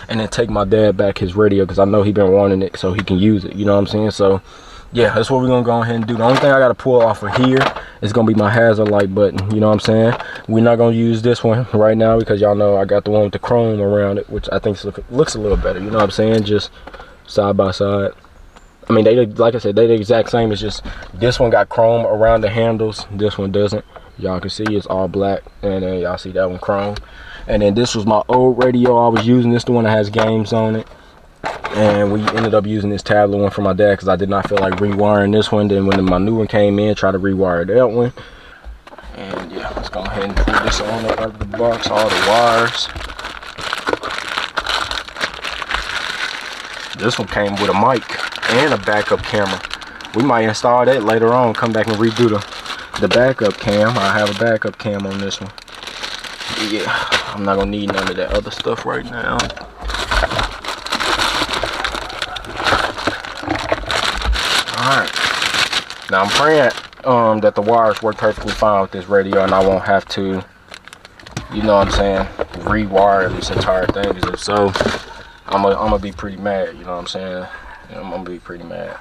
and then take my dad back his radio because I know he been wanting it so he can use it, you know what I'm saying? So yeah, that's what we're gonna go ahead and do. The only thing I gotta pull off of here is gonna be my hazard light button, you know what I'm saying? We're not gonna use this one right now because y'all know I got the one with the chrome around it, which I think looks a little better, you know what I'm saying? Just side by side. I mean, they, like I said, they the exact same. It's just this one got chrome around the handles, this one doesn't. Y'all can see it's all black, and then y'all see that one chrome. And then this was my old radio I was using. This is the one that has games on it. And we ended up using this tablet one for my dad because I did not feel like rewiring this one. Then when my new one came in, try to rewire that one. And yeah, let's go ahead and pull this on out of the box, all the wires. This one came with a mic and a backup camera. We might install that later on, come back and redo the backup cam. I have a backup cam on this one. Yeah, I'm not gonna need none of that other stuff right now. Alright, now I'm praying that the wires work perfectly fine with this radio and I won't have to, you know what I'm saying, rewire this entire thing. Because if so, I'm gonna be pretty mad, you know what I'm saying? I'm gonna be pretty mad.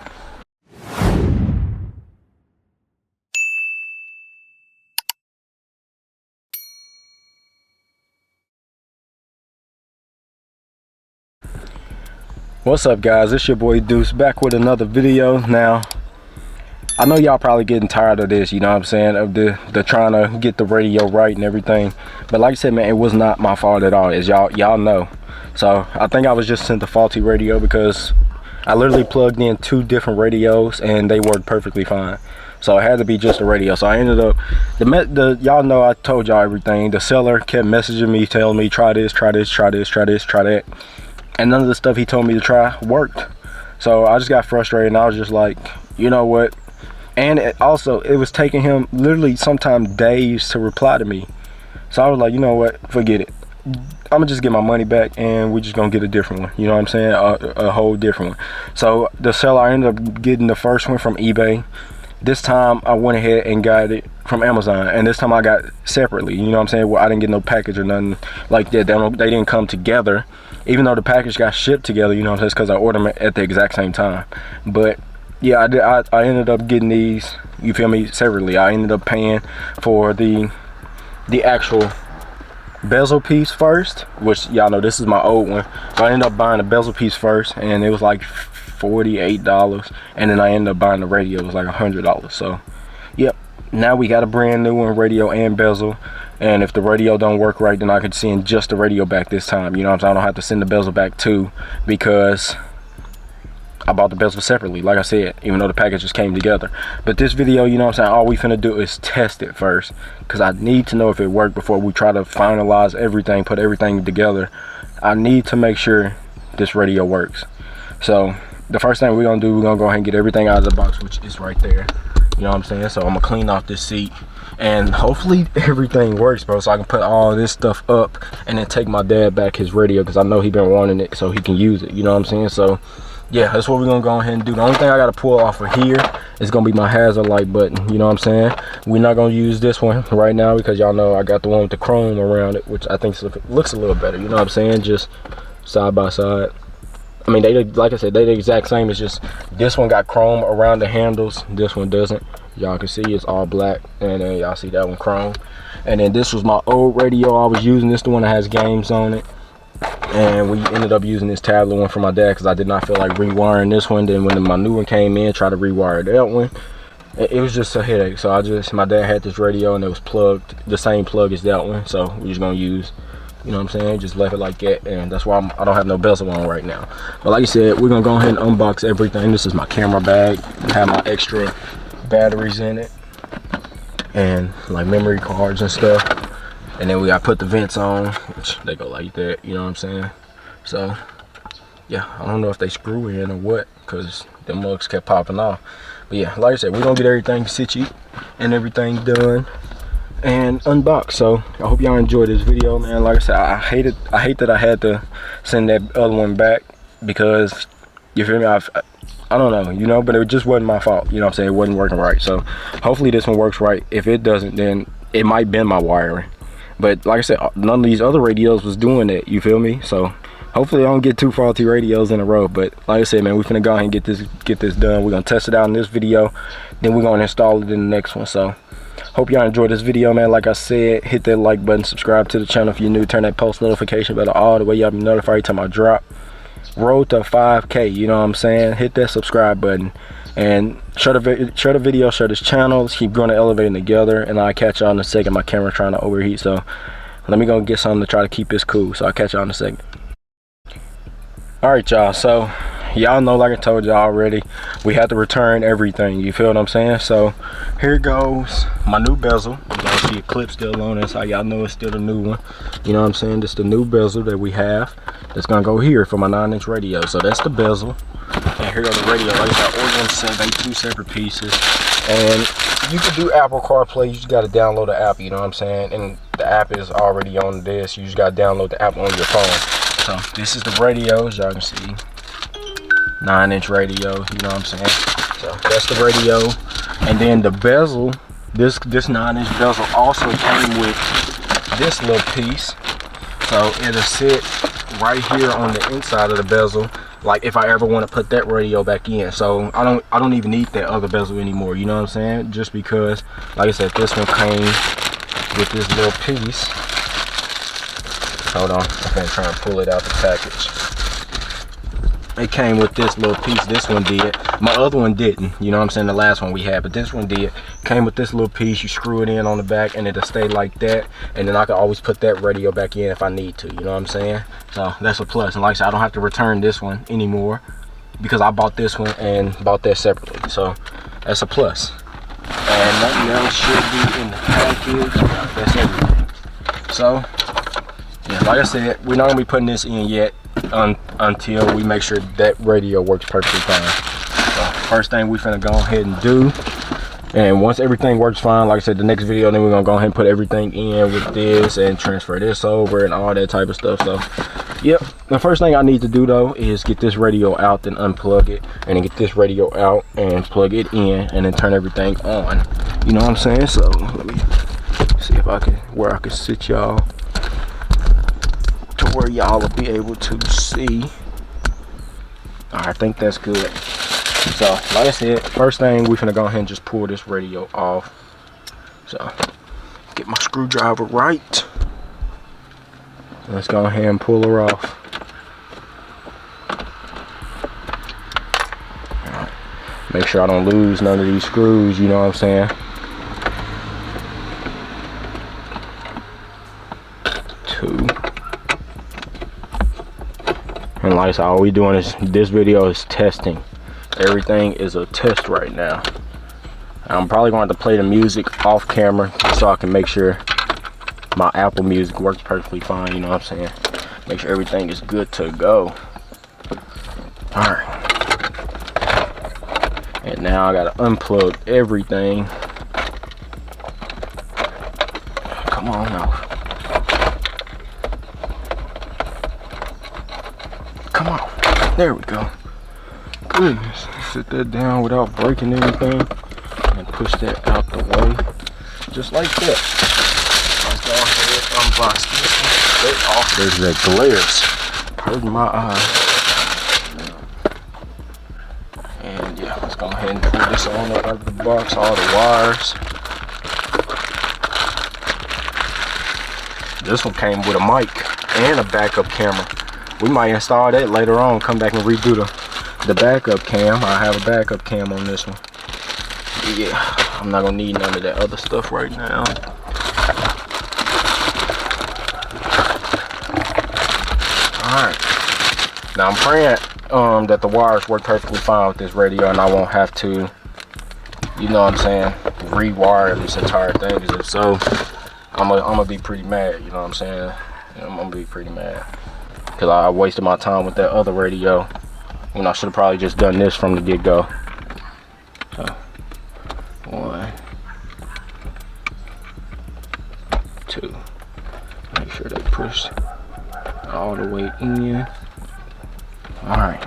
What's up, guys? It's your boy Deuce back with another video. Now I know y'all probably getting tired of this, you know what I'm saying, of the trying to get the radio right and everything, but like I said, man, it was not my fault at all, as y'all know. So I think I was just sent a faulty radio because I literally plugged in 2 different radios and they worked perfectly fine. So it had to be just a radio. So I ended up, y'all know I told y'all everything. The seller kept messaging me, telling me try this, try this, try this, try this, try that, and none of the stuff he told me to try worked. So I just got frustrated and I was just like, you know what? And it was taking him literally sometimes days to reply to me. So I was like, you know what, forget it. I'm gonna just get my money back and we're just gonna get a different one, you know what I'm saying, a whole different one. So the seller, I ended up getting the first one from eBay. This time I went ahead and got it from Amazon, and this time I got separately, you know what I'm saying. Well, I didn't get no package or nothing like that. They didn't come together, even though the package got shipped together, you know what I'm saying, because I ordered them at the exact same time. But yeah, I ended up getting these, you feel me, separately. I ended up paying for the actual bezel piece first, which y'all know this is my old one. So I ended up buying the bezel piece first, and it was like $48, and then I ended up buying the radio. It was like $100. So yep, now we got a brand new one, radio and bezel. And if the radio don't work right, then I could send just the radio back this time, you know what I'm saying. I don't have to send the bezel back too, because I bought the bezel separately, like I said, even though the packages came together. But this video, you know what I'm saying, all we finna do is test it first, because I need to know if it worked before we try to finalize everything, put everything together. I need to make sure this radio works. So the first thing we're gonna do, we're gonna go ahead and get everything out of the box, which is right there, you know what I'm saying. So I'm gonna clean off this seat and hopefully everything works, bro, so I can put all this stuff up and then take my dad back his radio, because I know he been wanting it so he can use it, you know what I'm saying. So yeah, that's what we're gonna go ahead and do. The only thing I gotta pull off of here is gonna be my hazard light button, you know what I'm saying. We're not gonna use this one right now because y'all know I got the one with the chrome around it, which I think looks a little better, you know what I'm saying, just side by side. I mean, they, like I said, they the exact same. It's just this one got chrome around the handles, this one doesn't. Y'all can see it's all black, and then y'all see that one chrome. And then this was my old radio I was using. This is the one that has games on it. And we ended up using this tablet one for my dad because I did not feel like rewiring this one. Then when my new one came in, try to rewire that one, it was just a headache. So my dad had this radio and it was plugged, the same plug as that one. So we're just gonna use, you know what I'm saying, just left it like that. And that's why I don't have no bezel on right now. But like I said, we're gonna go ahead and unbox everything. This is my camera bag. I have my extra batteries in it and like memory cards and stuff. And then I put the vents on, which they go like that, you know what I'm saying. So yeah, I don't know if they screw in or what, because the mugs kept popping off. But yeah, like I said, we're gonna get everything stitchy and everything done and unboxed. So I hope y'all enjoyed this video, man. Like I said, I hate that I had to send that other one back, because you feel me, I don't know, you know, but it just wasn't my fault, you know what I'm saying. It wasn't working right. So hopefully this one works right. If it doesn't, then it might bend my wiring. But like I said, none of these other radios was doing that, you feel me. So hopefully I don't get 2 faulty radios in a row. But like I said, man, we finna go ahead and get this done. We're gonna test it out in this video, then we're gonna install it in the next one. So hope y'all enjoyed this video, man. Like I said, hit that like button, subscribe to the channel if you're new, turn that post notification bell all the way, y'all be notified every time I drop. Road to 5K, you know what I'm saying? Hit that subscribe button and share the video, share this channel. Let's keep going to elevating together, and I'll catch y'all in a second. My camera trying to overheat, so let me go get something to try to keep this cool. So I'll catch y'all in a second. All right, y'all, so y'all know, like I told y'all already, we had to return everything, you feel what I'm saying? So here goes my new bezel. You gonna see a clip still on it, so y'all know it's still the new one, you know what I'm saying? This is the new bezel that we have that's gonna go here for my 9-inch radio. So that's the bezel, and here goes the radio. Like I said, ordered them set, they 2 separate pieces, and you can do Apple CarPlay. You just got to download the app, you know what I'm saying? And the app is already on this. You just got to download the app on your phone. So this is the radio, as y'all can see, 9-inch radio, you know what I'm saying? So that's the radio. And then the bezel, this 9-inch bezel also came with this little piece. So it'll sit right here on the inside of the bezel, like if I ever want to put that radio back in. So I don't even need that other bezel anymore, you know what I'm saying? Just because, like I said, this one came with this little piece. Hold on, I'm gonna try and pull it out the package. It came with this little piece. This one did. My other one didn't, you know what I'm saying? The last one we had, but this one did. Came with this little piece. You screw it in on the back and it'll stay like that, and then I can always put that radio back in if I need to, you know what I'm saying? So that's a plus. And like I said, I don't have to return this one anymore because I bought this one and bought that separately. So that's a plus. And nothing else should be in the package. That's everything. So yeah, like I said, we're not gonna be putting this in yet until we make sure that radio works perfectly fine. So first thing we finna go ahead and do, and once everything works fine, like I said, the next video, then we're gonna go ahead and put everything in with this and transfer this over and all that type of stuff. So yep, the first thing I need to do though is get this radio out, then unplug it, and then get this radio out and plug it in, and then turn everything on, you know what I'm saying? So let me see if I can, where I can sit y'all to where y'all will be able to see. I think that's good. So like I said, first thing we finna go ahead and just pull this radio off. So get my screwdriver right. Let's go ahead and pull her off. All right. Make sure I don't lose none of these screws, you know what I'm saying? And like I said, all we doing is, this video is testing. Everything is a test right now. I'm probably going to have to play the music off camera so I can make sure my Apple Music works perfectly fine, you know what I'm saying? Make sure everything is good to go. Alright. And now I gotta unplug everything. Come on now. Come on, there we go. Goodness, sit that down without breaking anything, and push that out the way, just like that. I'll go ahead and unbox this one. Off. There's that glares, hurting my eyes. And yeah, let's go ahead and pull this on up out of the box, all the wires. This one came with a mic and a backup camera. We might install that later on, come back and redo the backup cam. I have a backup cam on this one. Yeah, I'm not gonna need none of that other stuff right now. Alright. Now I'm praying that the wires work perfectly fine with this radio and I won't have to, you know what I'm saying, rewire this entire thing. Because if so, I'm gonna be pretty mad, you know what I'm saying? I'm gonna be pretty mad. Because I wasted my time with that other radio when I should have probably just done this from the get-go. So, 1, 2. Make sure they push all the way in. Alright.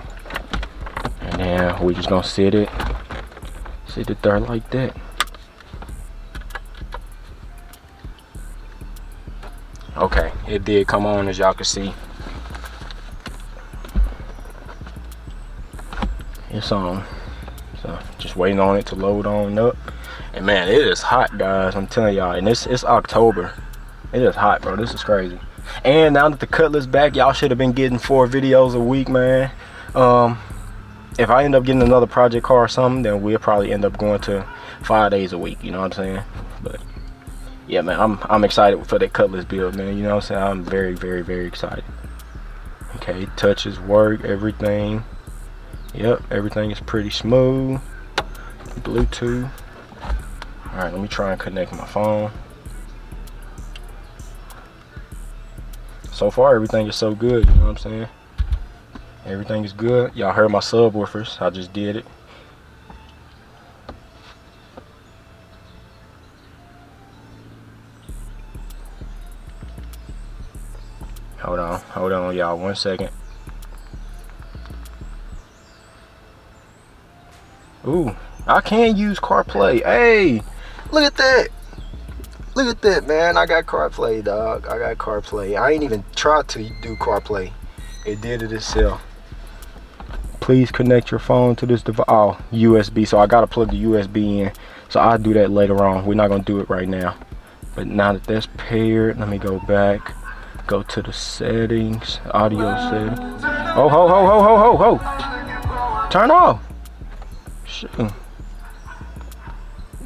And then we just gonna sit it there like that. Okay, it did come on, as y'all can see. It's on. So just waiting on it to load on up. And man, it is hot, guys. I'm telling y'all. And it's October. It is hot, bro. This is crazy. And now that the Cutlass back, y'all should have been getting 4 videos a week, man. If I end up getting another project car or something, then we'll probably end up going to 5 days a week. You know what I'm saying? But yeah, man, I'm excited for that Cutlass build, man. You know what I'm saying? I'm very, very, very excited. Okay, touches work, everything. Yep, everything is pretty smooth. Bluetooth. All right, let me try and connect my phone. So far, everything is so good, you know what I'm saying? Everything is good. Y'all heard my subwoofers. I just did it. Hold on, y'all, 1 second. Ooh, I can use CarPlay. Hey, look at that. Look at that, man. I got CarPlay, dog. I got CarPlay. I ain't even tried to do CarPlay. It did it itself. Please connect your phone to this device. Oh, USB. So I gotta plug the USB in. So I'll do that later on. We're not gonna do it right now. But now that that's paired, let me go back. Go to the settings, audio settings. Oh, ho, ho, ho, ho, ho, ho. Turn off. Shit.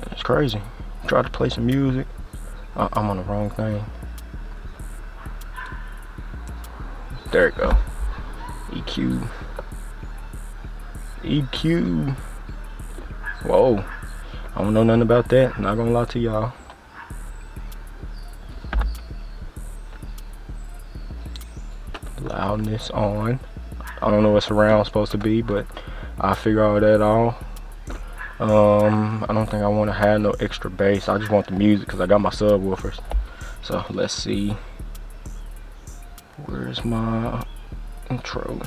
That's crazy. Try to play some music. I'm on the wrong thing. There it go. EQ. EQ. Whoa. I don't know nothing about that. Not gonna lie to y'all. Loudness on. I don't know what surround's supposed to be, but I'll figure all that out. I don't think I want to have no extra bass. I just want the music because I got my subwoofers. So let's see. Where's my intro?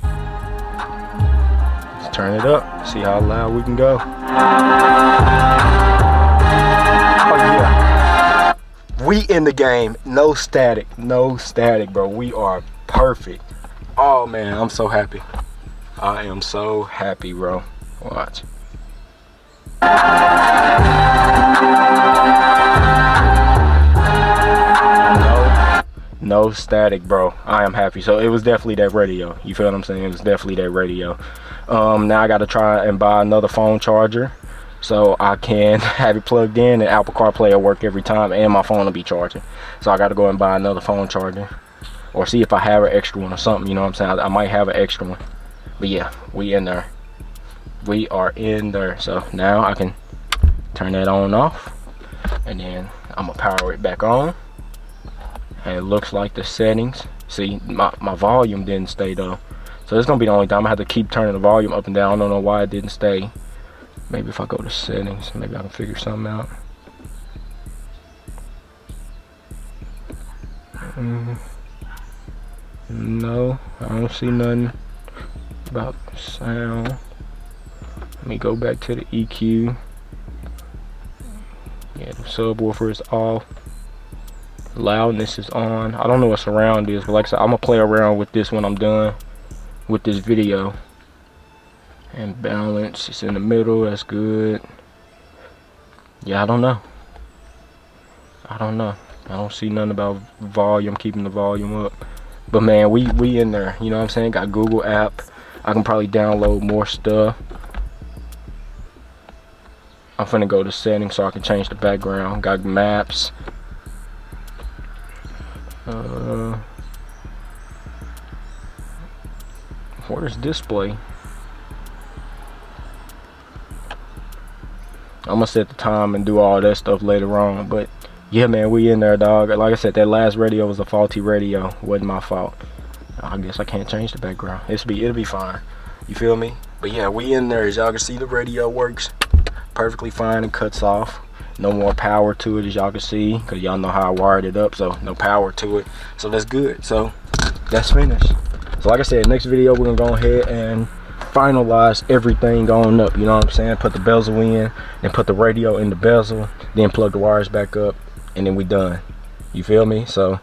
Let's turn it up. See how loud we can go. Oh yeah. We in the game. No static. No static, bro. We are perfect. Oh man, I'm so happy. I am so happy, bro. Watch. No static, bro. I am happy. So it was definitely that radio. You feel what I'm saying? It was definitely that radio. Now I gotta try and buy another phone charger so I can have it plugged in, and Apple CarPlay will work every time, and my phone will be charging. So I gotta go and buy another phone charger, or see if I have an extra one or something. You know what I'm saying? I might have an extra one. But yeah, we in there. We are in there. So now I can turn that on and off, and then I'm gonna power it back on. And it looks like the settings. See, my volume didn't stay though. So it's gonna be the only time I have to keep turning the volume up and down. I don't know why it didn't stay. Maybe if I go to settings, maybe I can figure something out. No, I don't see nothing about sound. Let me go back to the EQ. Yeah, the subwoofer is off. Loudness is on. I don't know what surround is, but like I said, I'm gonna play around with this when I'm done with this video. And balance, it's in the middle. That's good. Yeah, I don't know. I don't see nothing about volume, keeping the volume up. But man, we in there. You know what I'm saying? Got Google app. I can probably download more stuff. I'm finna go to settings so I can change the background. Got maps. Where's display? I'm gonna set the time and do all that stuff later on. But yeah, man, we in there, dog. Like I said, that last radio was a faulty radio. Wasn't my fault. I guess I can't change the background. It'll be fine. You feel me? But yeah, we in there. As y'all can see, the radio works perfectly fine and cuts off. No more power to it, as y'all can see, because y'all know how I wired it up. So no power to it. So that's good. So that's finished. So like I said, next video we're gonna go ahead and finalize everything going up. You know what I'm saying? Put the bezel in, then put the radio in the bezel, then plug the wires back up, and then we done. You feel me? So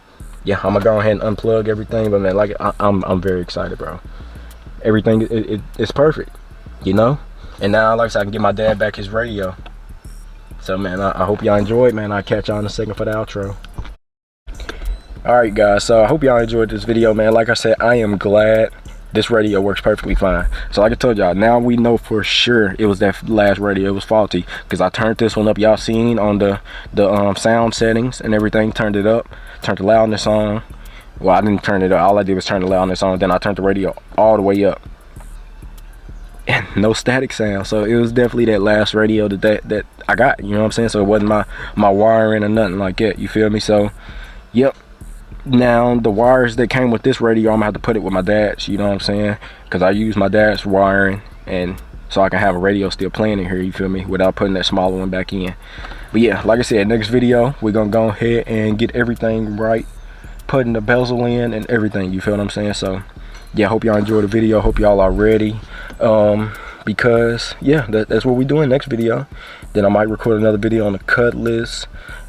yeah, I'm gonna go ahead and unplug everything. But man, like I'm very excited, bro. Everything it's perfect, you know. And now, like I said, I can get my dad back his radio. So man, I hope y'all enjoyed, man. I'll catch y'all in a second for the outro. Alright guys, so I hope y'all enjoyed this video, man. Like I said, I am glad this radio works perfectly fine. So like I told y'all, now we know for sure it was that last radio. It was faulty because I turned this one up. Y'all seen on the sound settings and everything, turned it up, turned the loudness on. Well, I didn't turn it up. All I did was turn the loudness on. Then I turned the radio all the way up. And no static sound. So it was definitely that last radio that I got, you know what I'm saying? So it wasn't my wiring or nothing like that, you feel me? So yep. Now the wires that came with this radio, I'm gonna have to put it with my dad's, you know what I'm saying? Because I use my dad's wiring, and so I can have a radio still playing in here, you feel me, without putting that smaller one back in. But yeah, like I said, next video we're gonna go ahead and get everything right, putting the bezel in and everything, you feel what I'm saying? So yeah, hope y'all enjoy the video. Hope y'all are ready, because yeah, that's what we're doing next video. Then I might record another video on the Cutlass.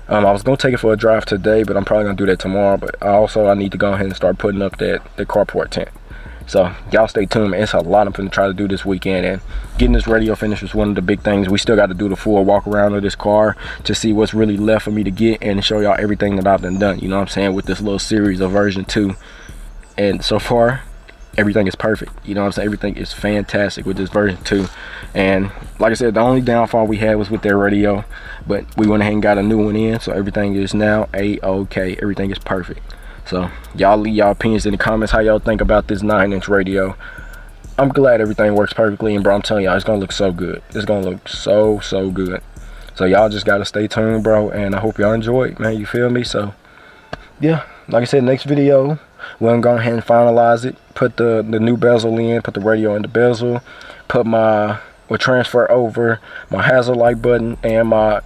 I was gonna take it for a drive today, but I'm probably gonna do that tomorrow. But I need to go ahead and start putting up the carport tent. So y'all stay tuned, man. It's a lot I'm gonna try to do this weekend, and getting this radio finished was one of the big things. We still got to do the full walk around of this car to see what's really left for me to get and show y'all everything that I've done. You know what I'm saying, with this little series of version 2. And so far, everything is perfect, you know what I'm saying? Everything is fantastic with this version 2. And like I said, the only downfall we had was with their radio, but we went ahead and got a new one in, so everything is now a-okay. Everything is perfect. So y'all leave y'all opinions in the comments, how y'all think about this 9-inch radio. I'm glad everything works perfectly, and bro, I'm telling y'all, it's gonna look so good. It's gonna look so good. So y'all just gotta stay tuned, bro, and I hope y'all enjoy it, man, you feel me? So yeah, like I said, next video we're gonna go ahead and finalize it, put the new bezel in, put the radio in the bezel, we'll transfer over my hazard light button and my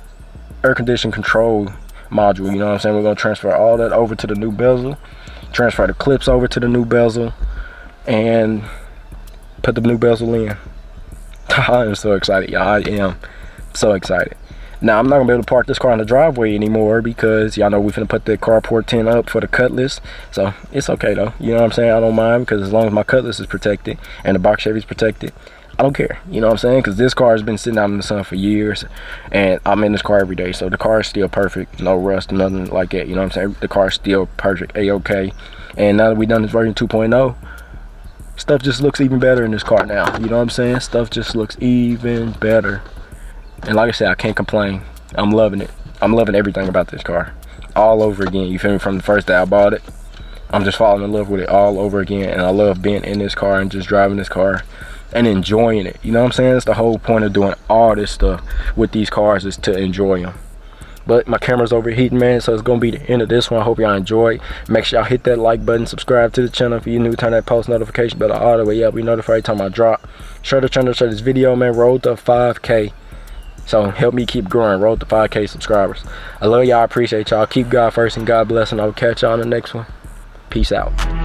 air conditioning control module, you know what I'm saying? We're gonna transfer all that over to the new bezel, transfer the clips over to the new bezel, and put the new bezel in. I am so excited, y'all. I am so excited. Now, I'm not gonna be able to park this car in the driveway anymore because y'all know we finna put the carport tent up for the Cutlass. So it's okay though, you know what I'm saying? I don't mind, because as long as my Cutlass is protected and the box Chevy's protected, I don't care, you know what I'm saying? Because this car has been sitting out in the sun for years, and I'm in this car every day, so the car is still perfect, no rust, nothing like that, you know what I'm saying? The car is still perfect, a-okay. And now that we done this version 2.0, stuff just looks even better in this car now, you know what I'm saying? Stuff just looks even better. And like I said, I can't complain. I'm loving it. I'm loving everything about this car all over again, you feel me? From the first day I bought it, I'm just falling in love with it all over again. And I love being in this car and just driving this car and enjoying it, you know what I'm saying? That's the whole point of doing all this stuff with these cars, is to enjoy them. But my camera's overheating, man, so it's gonna be the end of this one. I hope y'all enjoy. Make sure y'all hit that like button, subscribe to the channel if you're new, turn that post notification bell all the way up. We notify every time I drop. Share the channel, share this video, man. Road to 5K. So help me keep growing. Road to 5K subscribers. I love y'all. I appreciate y'all. Keep God first and God bless, and I'll catch y'all on the next one. Peace out.